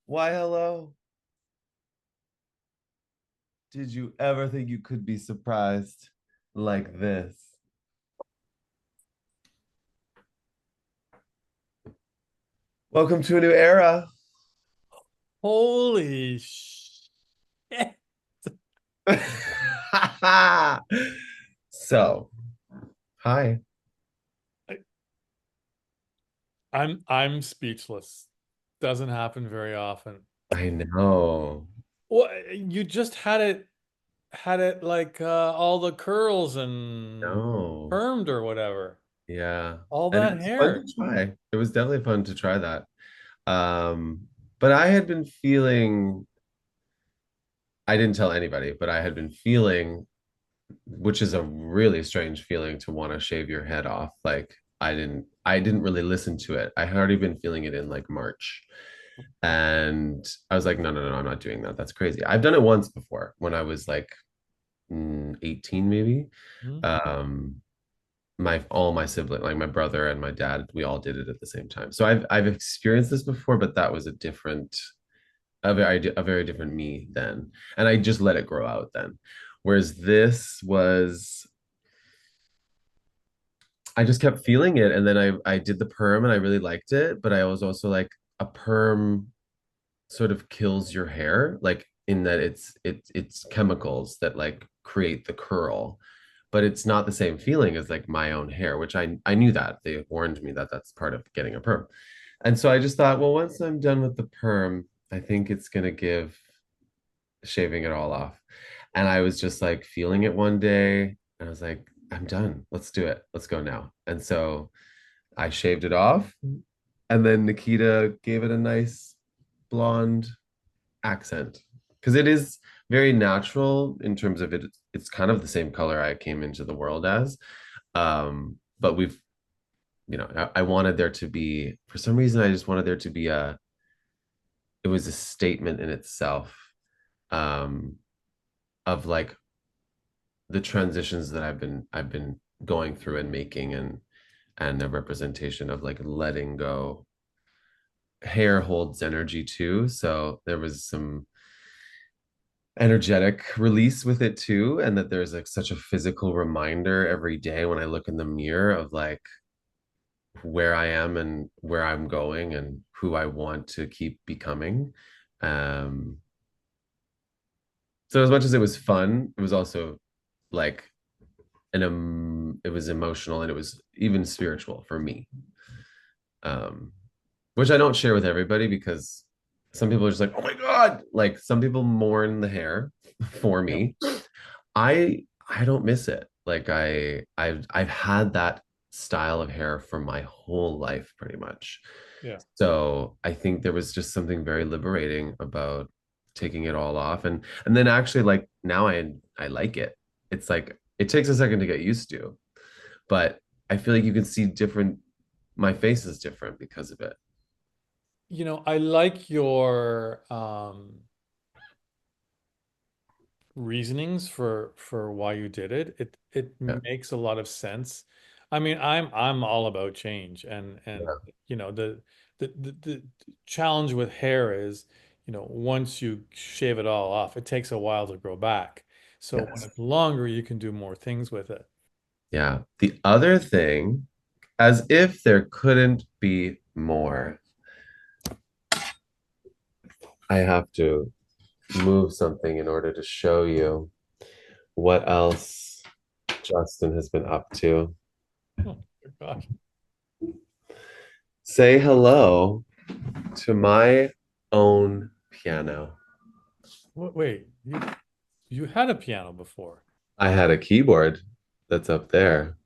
Why, hello? Did you ever think you could be surprised like this? Welcome to a new era. Holy shit. So, hi. I'm speechless. Doesn't happen very often. I know. What you just had it like all the curls and No. permed or whatever. Yeah. All And it that was fun hair. to try. It was definitely fun to try that. But I had been feeling, I didn't tell anybody, but I had been feeling, which is a really strange feeling to want to shave your head off. Like I didn't really listen to it. I had already been feeling it in like March. And I was like, no, no, no, I'm not doing that. That's crazy. I've done it once before when I was like 18 maybe. Hmm? Um my all my siblings, like my brother and my dad, we all did it at the same time. So I've experienced this before, but that was a very different me then. And I just let it grow out then. Whereas this was I just kept feeling it, and then I did the perm and I really liked it, but I was also like a perm sort of kills your hair, like in that it's chemicals that like create the curl, but it's not the same feeling as like my own hair, which I knew that they warned me that that's part of getting a perm. And so I just thought, well, once I'm done with the perm, I think it's gonna give shaving it all off. And I was just like feeling it one day, and I was like, I'm done. Let's do it. Let's go now. And so I shaved it off, and then Nikita gave it a nice blonde accent because it is very natural in terms of it. It's kind of the same color I came into the world as. But I wanted there to be, for some reason, I just wanted there to be it was a statement in itself, um, of like the transitions that I've been going through and making, and a representation of like letting go. Hair holds energy too, so there was some energetic release with it too, and that there's like such a physical reminder every day when I look in the mirror of like where I am and where I'm going and who I want to keep becoming. um so as much as it was fun, it was also like it was emotional, and it was even spiritual for me, um which I don't share with everybody because some people are just like, oh my God, like some people mourn the hair for Yeah. me. I don't miss it. Like I've had that style of hair for my whole life pretty much. Yeah. So I think there was just something very liberating about taking it all off, and then actually like now I like it. It's like it takes a second to get used to, but I feel like you can see different my face is different because of it. I like your reasonings for why you did it. It Yeah. makes a lot of sense. I mean, I'm all about change, and Yeah. the challenge with hair is, once you shave it all off, it takes a while to grow back. So when Yes. it's longer, you can do more things with it. Yeah. The other thing, as if there couldn't be more, I have to move something in order to show you what else Justin has been up to. Oh my gosh. Say hello to my own piano. Wait, you had a piano before. I had a keyboard that's up there.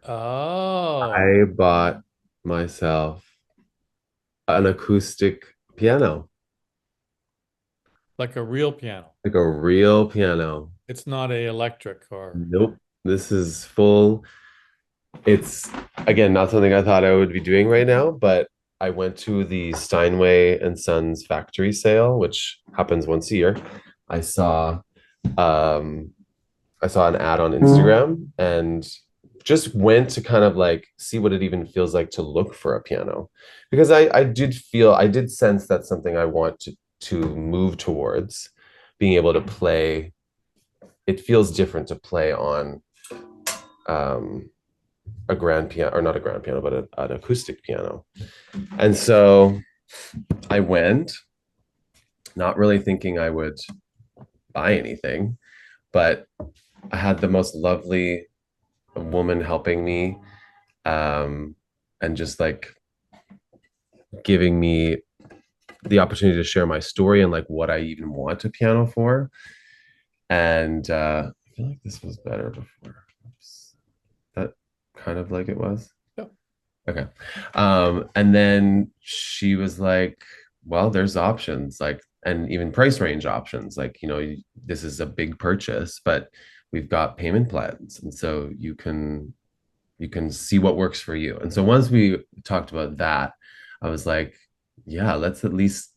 Oh, I bought myself an acoustic piano, like a real piano. like a real piano. It's not a electric or Nope. This is full. It's again not something I thought I would be doing right now, but I went to the Steinway and Sons factory sale, which happens once a year. I saw um I saw an ad on Instagram and just went to kind of like see what it even feels like to look for a piano, because I did sense that's something I want to move towards, being able to play. It feels different to play on um, a grand piano, or not a grand piano, but an acoustic piano. And so I went, not really thinking I would buy anything, but I had the most lovely woman helping me, um, and just like giving me the opportunity to share my story and like what I even want a piano for. And I feel like this was better before. Oops. That kind of like it was. Yeah. Okay. And then she was like, well, there's options, like, and even price range options. Like, this is a big purchase, but we've got payment plans. And so you can see what works for you. And so once we talked about that, I was like, yeah, let's at least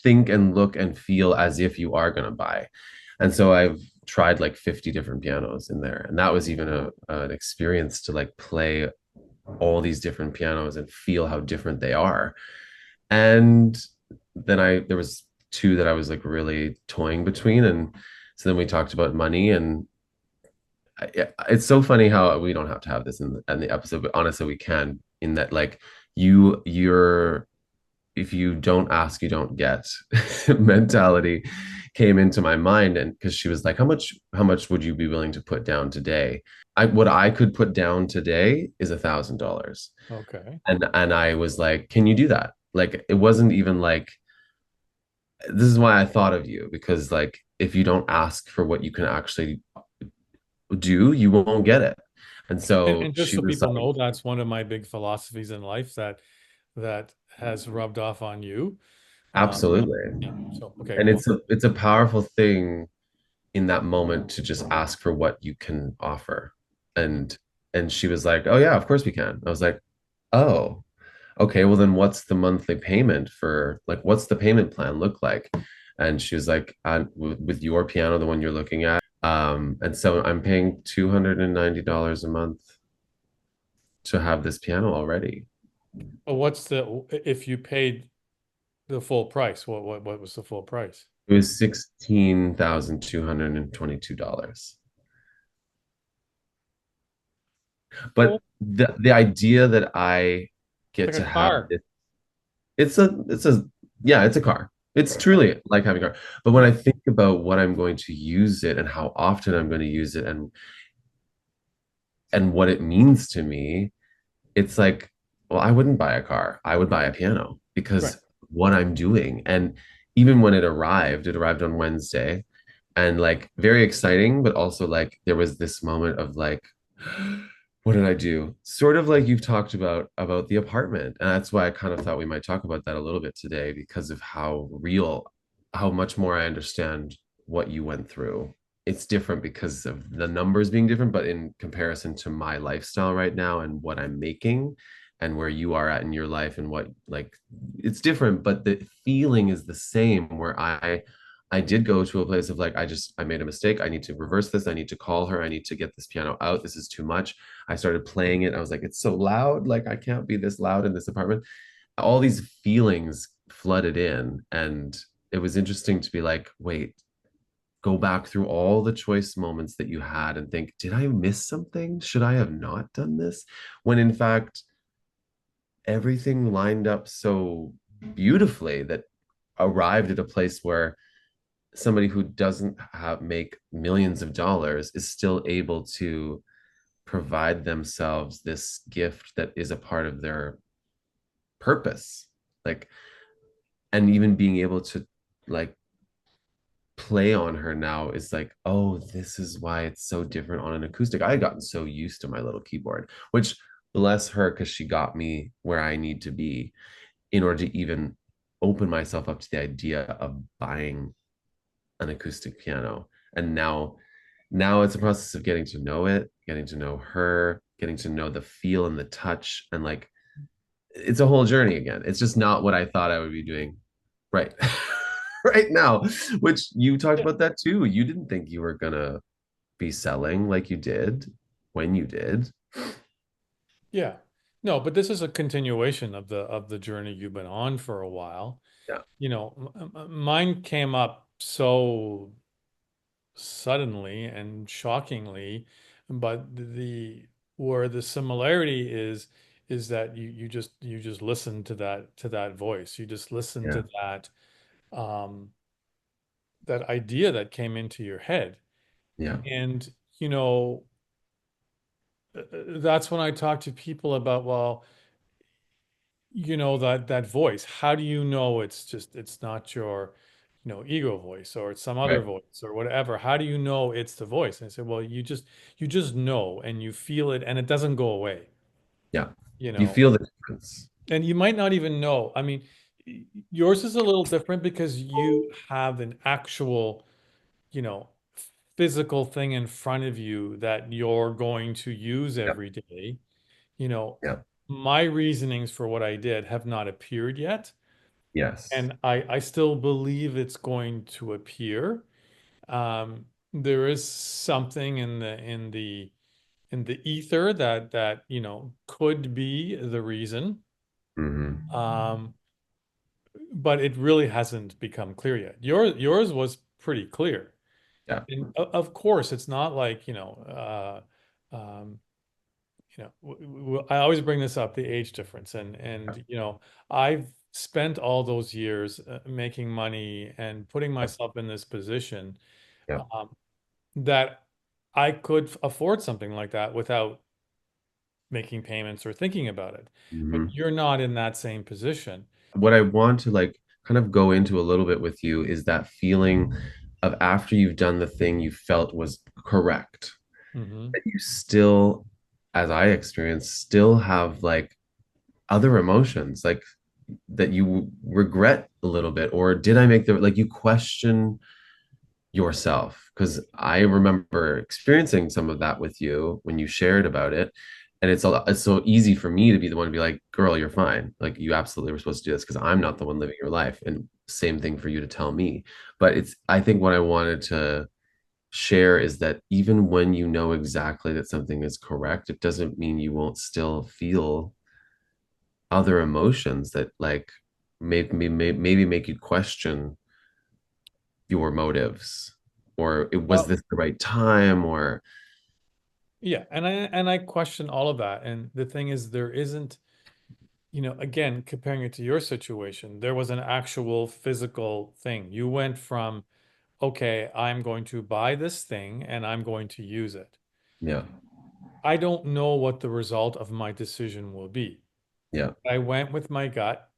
think and look and feel as if you are going to buy. And so I've tried like 50 different pianos in there. And that was even an experience to like play all these different pianos and feel how different they are. And then there was two that I was like really toying between. And so then we talked about money, and it's so funny how we don't have to have this in the episode, but honestly, we can, in that like you're if you don't ask, you don't get mentality came into my mind. And because she was like, how much would you be willing to put down today? What I could put down today is $1,000. Okay. And I was like, can you do that? Like, it wasn't even like, this is why I thought of you, because like if you don't ask for what you can actually do, you won't get it. And so And just she so was people like, know, that's one of my big philosophies in life that has rubbed off on you. absolutely. Yeah. So okay, And go. it's a powerful thing in that moment to just ask for what you can offer. And she was like, oh yeah, of course we can. I was like, oh, okay, well then what's the monthly payment for, like, what's the payment plan look like? And she was like, with your piano, the one you're looking at, and so I'm paying $290 a month to have this piano already. But if you paid the full price, what was the full price? It was $16,222. Oh, But the idea that I it's get like to a have car. this, it's a yeah, it's a car. It's truly like having a car. But when I think about what I'm going to use it and how often I'm going to use it, and what it means to me, it's like, well, I wouldn't buy a car. I would buy a piano, Right. because what I'm doing. And even when it arrived on Wednesday, and like very exciting, but also like there was this moment of like, what did I do? Sort of like you've talked about the apartment. And that's why I kind of thought we might talk about that a little bit today, because of how much more I understand what you went through. It's different because of the numbers being different, but in comparison to my lifestyle right now and what I'm making and where you are at in your life, and what, like, it's different, but the feeling is the same, where I did go to a place of like, I made a mistake. I need to reverse this. I need to call her. I need to get this piano out. This is too much. I started playing it. I was like, it's so loud. Like, I can't be this loud in this apartment. All these feelings flooded in. And it was interesting to be like, wait, go back through all the choice moments that you had and think, did I miss something? Should I have not done this? When in fact, everything lined up so beautifully that arrived at a place where somebody who doesn't make millions of dollars is still able to provide themselves this gift that is a part of their purpose, like, and even being able to like play on her now is like, oh, this is why it's so different on an acoustic. I had gotten so used to my little keyboard, which, bless her, because she got me where I need to be in order to even open myself up to the idea of buying an acoustic piano. And now it's a process of getting to know it, getting to know her, getting to know the feel and the touch, and like, it's a whole journey again. It's just not what I thought I would be doing right right now, which you talked Yeah. about that too. You didn't think you were gonna be selling like you did. when you did. Yeah. No, but this is a continuation of the journey you've been on for a while. Yeah. You know, mine came up so suddenly and shockingly, but where the similarity is that you just listen to that voice. You just listen Yeah. to um that idea that came into your head. Yeah. And you know, that's when I talk to people about, well, that voice, how do you know it's not your ego voice, or it's some other Right. voice or whatever? How do you know it's the voice? And I said, well, you just know, and you feel it, and it doesn't go away Yeah. you You know feel the difference. and you might not even know. I mean, yours is a little different because you have an actual you know physical thing in front of you that you're going to use Yeah. every day. you know Yeah. my reasonings for what I did have not appeared yet. Yes. And I still believe it's going to appear. There is something in the ether that could be the reason. Hmm. Um, but it really hasn't become clear yet. Yours was pretty clear. Yeah. And of course, it's not like, I always bring this up, the age difference. I've spent all those years making money and putting Yeah. myself in this position, Yeah. um, that I could afford something like that without making payments or thinking about it. But Hmm. you're not in that same position. What I want to like kind of go into a little bit with you is that feeling of after you've done the thing you felt was correct, Hmm. that you still, as I experienced, still have like other emotions, like that you regret a little bit, or did I make the like you question yourself? Because I remember experiencing some of that with you when you shared about it. And it's so easy for me to be the one to be like, girl, you're fine. Like you absolutely were supposed to do this because I'm not the one living your life. And same thing for you to tell me. But I think what I wanted to share is that even when you know exactly that something is correct, it doesn't mean you won't still feel other emotions that like maybe make you question your motives, or it was Well, this the right time, or yeah, and I question all of that. And the thing is, there isn't, again, comparing it to your situation, there was an actual physical thing. You went from, okay, I'm going to buy this thing and I'm going to use it. yeah, I don't know what the result of my decision will be. yeah, I went with my gut,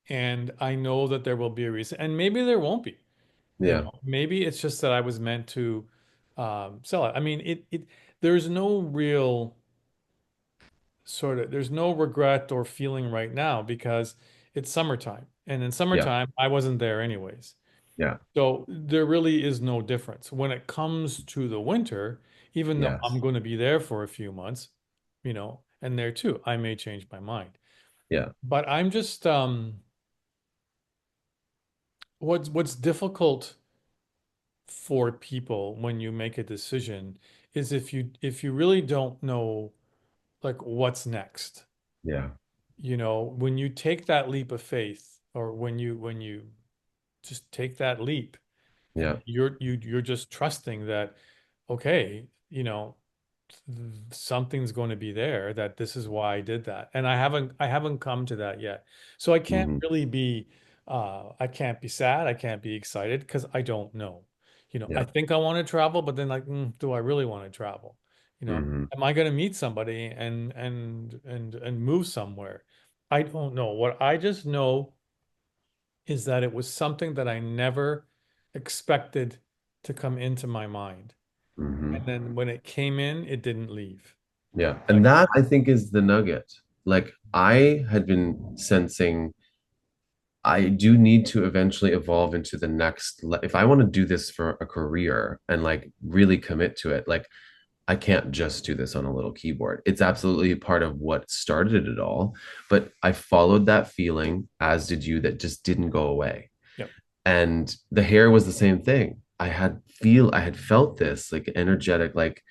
and I know that there will be a reason, and maybe there won't be. yeah, Maybe it's just that I was meant to sell it. I mean, there's no real there's no regret or feeling right now because it's summertime. And in yeah, summertime, I wasn't there anyways. yeah, So there really is no difference. When it comes to the winter, even though I'm yes, going to be there for a few months, and there too, I may change my mind. yeah, But I'm just what's difficult for people when you make a decision is if you really don't know like what's next. yeah, When you take that leap of faith, or when you just take that leap, yeah, you're just trusting that, okay, something's going to be there, that this is why I did that. And I haven't come to that yet. So hmm, I can't be sad, I can't be excited because I don't know. I yeah, think I want to travel, but then like, do I really want to travel? hmm, Am I going to meet somebody and move somewhere? I don't know. What I just know is that it was something that I never expected to come into my mind. hmm, And then when it came in, it didn't leave. yeah. And Like, that I think is the nugget. Like I had been sensing I do need to eventually evolve into the next if I want to do this for a career and like really commit to it, like I can't just do this on a little keyboard. It's absolutely part of what started it all. But I followed that feeling, as did you, that just didn't go away. yep. And the hair was the same thing. I had felt this like energetic, like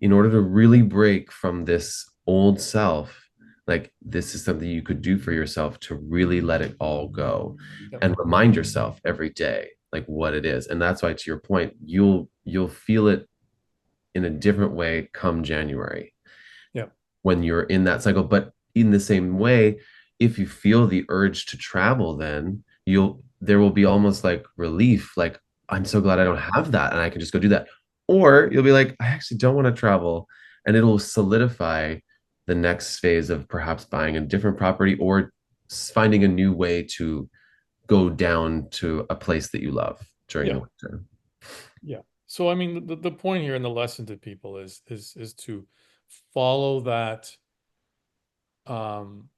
in order to really break from this old self, like this is something you could do for yourself to really let it all go Yep. and remind yourself every day like what it is. And that's why, to your point, you'll feel it in a different way come January Yep. when you're in that cycle. But in the same way, if you feel the urge to travel, then you'll there will be almost like relief, like I'm so glad I don't have that and I can just go do that. Or you'll be like, I actually don't want to travel, and it'll solidify the next phase of perhaps buying a different property or finding a new way to go down to a place that you love during the Yeah. winter. Yeah. So I mean, the point here and the lesson to people is to follow that. Um,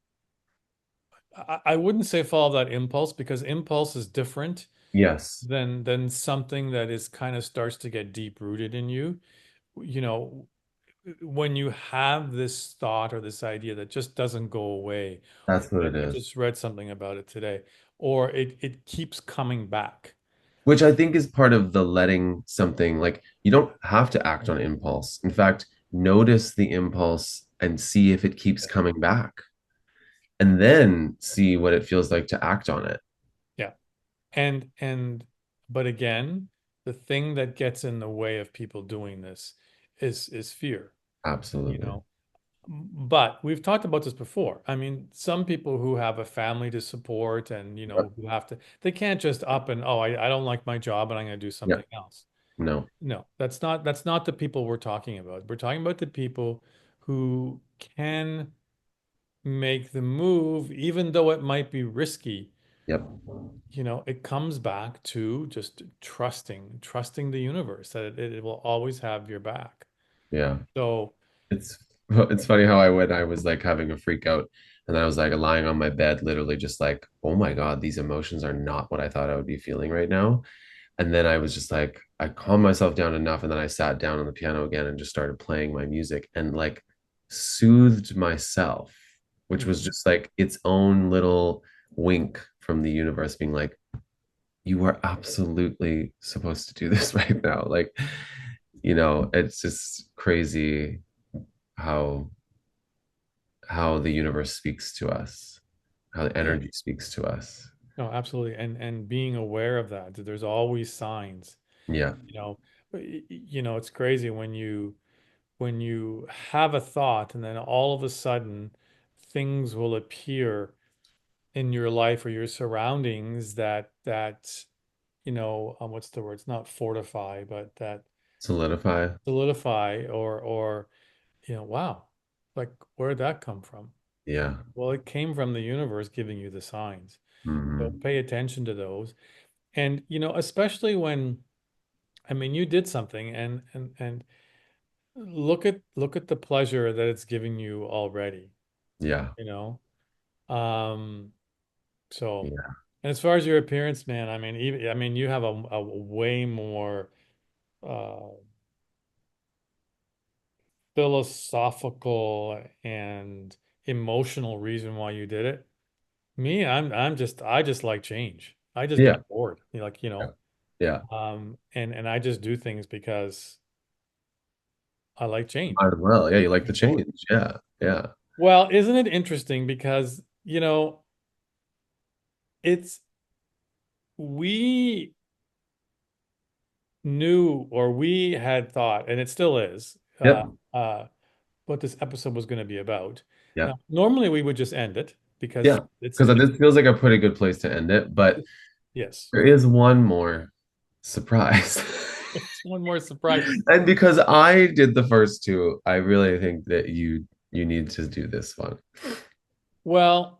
I wouldn't say follow that impulse, because impulse is different Yes, than something that is kind of starts to get deep rooted in you. You know, when you have this thought or this idea that just doesn't go away. that's what it I is. just read something about it today, or it keeps coming back. Which I think is part of the letting something, like you don't have to act on impulse. In fact, notice the impulse and see if it keeps coming back, and then see what it feels like to act on it. Yeah. And but again, the thing that gets in the way of people doing this is fear, you Absolutely. know. But we've talked about this before. I mean, some people who have a family to support and, Yep. who have to, they can't just up and, oh, I don't like my job and I'm going to do something Yep. else. No. No, that's not the people we're talking about. We're talking about the people who can make the move, even though it might be risky. Yep. It comes back to just trusting the universe that it will always have your back. Yeah. So, It's funny how I went, I was like having a freak out, and then I was like lying on my bed, literally just like, oh my God, these emotions are not what I thought I would be feeling right now. And then I was just like, I calmed myself down enough. And then I sat down on the piano again and just started playing my music and like soothed myself, which was mhm, just like its own little wink from the universe being like, you are absolutely supposed to do this right now. Like, it's just crazy how the universe speaks to us, how the yeah, energy speaks to us. no, absolutely. And being aware of that there's always signs, Yeah. you know. It's crazy when you have a thought and then all of a sudden things will appear in your life or your surroundings that what's the word? It's not fortify, but that Solidify. solidify, or wow, like where'd that come from? Yeah. Well, it came from the universe giving you the signs. So Hmm. pay attention to those. And especially when, I mean, you did something, and look at the pleasure that it's giving you already, Yeah. you know. Um, so, Yeah. and as far as your appearance, man, I mean, you have a way more uh philosophical and emotional reason why you did it. Me, I just like change. I just Yeah. get bored. Yeah. Yeah. And I just do things because I like change. Might as well. Yeah, you like the Get bored. change. Yeah. Yeah. Well, isn't it interesting because, it's we knew, or we had thought, and it still is, Yep. uh, what this episode was going to be about. Yeah. Now, normally we would just end it because Yeah. Because this feels like a pretty good place to end it, but yes, there is one more surprise. it's one more surprise. And because I did the first two, I really think that you need to do this one. Well,